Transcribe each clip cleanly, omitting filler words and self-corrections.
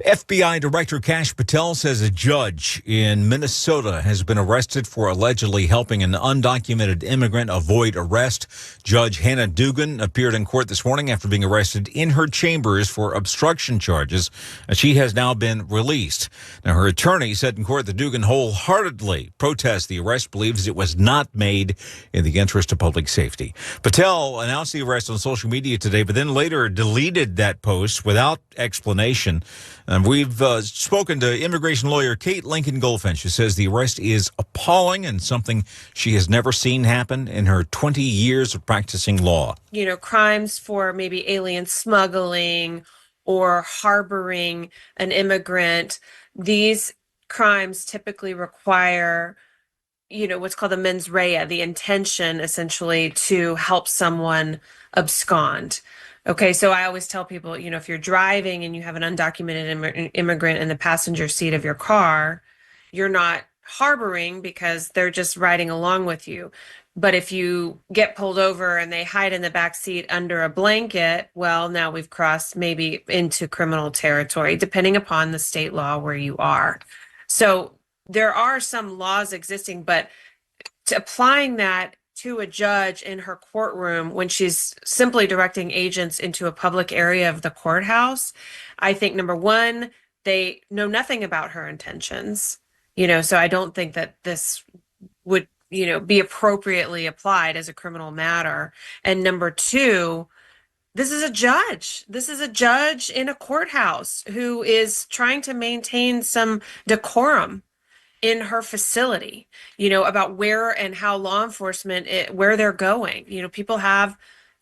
FBI Director Kash Patel says a judge in Minnesota has been arrested for allegedly helping an undocumented immigrant avoid arrest. Judge Hannah Dugan appeared in court this morning after being arrested in her chambers for obstruction charges, and she has now been released. Now, her attorney said in court that Dugan wholeheartedly protests the arrest, believes it was not made in the interest of public safety. Patel announced the arrest on social media today, but then later deleted that post without explanation. And we've spoken to immigration lawyer Kate Lincoln-Goldfinch, who says the arrest is appalling and something she has never seen happen in her 20 years of practicing law. You know, crimes for maybe alien smuggling or harboring an immigrant, these crimes typically require, what's called the mens rea, the intention essentially to help someone abscond. Okay, so I always tell people, if you're driving and you have an undocumented immigrant in the passenger seat of your car, you're not harboring because they're just riding along with you. But if you get pulled over and they hide in the back seat under a blanket, well, now we've crossed maybe into criminal territory, depending upon the state law where you are. So there are some laws existing, but applying that to a judge in her courtroom when she's simply directing agents into a public area of the courthouse, I think, number one, they know nothing about her intentions, so I don't think that this would, be appropriately applied as a criminal matter. And number two, this is a judge. This is a judge in a courthouse who is trying to maintain some decorum in her facility, about where and how law enforcement, where they're going. People have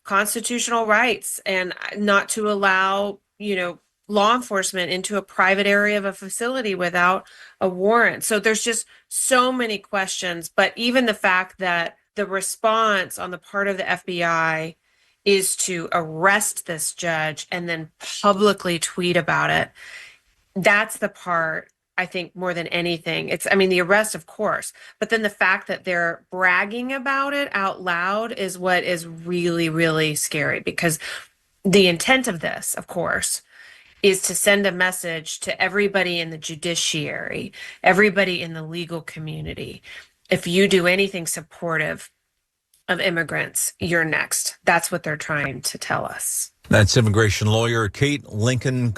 constitutional rights, and not to allow, law enforcement into a private area of a facility without a warrant. So there's just so many questions. But even the fact that the response on the part of the FBI is to arrest this judge and then publicly tweet about it, that's the part, I think, more than anything. The arrest, of course, but then the fact that they're bragging about it out loud is what is really, really scary, because the intent of this, of course, is to send a message to everybody in the judiciary, everybody in the legal community. If you do anything supportive of immigrants, you're next. That's what they're trying to tell us. That's immigration lawyer Kate Lincoln-Goldfinch.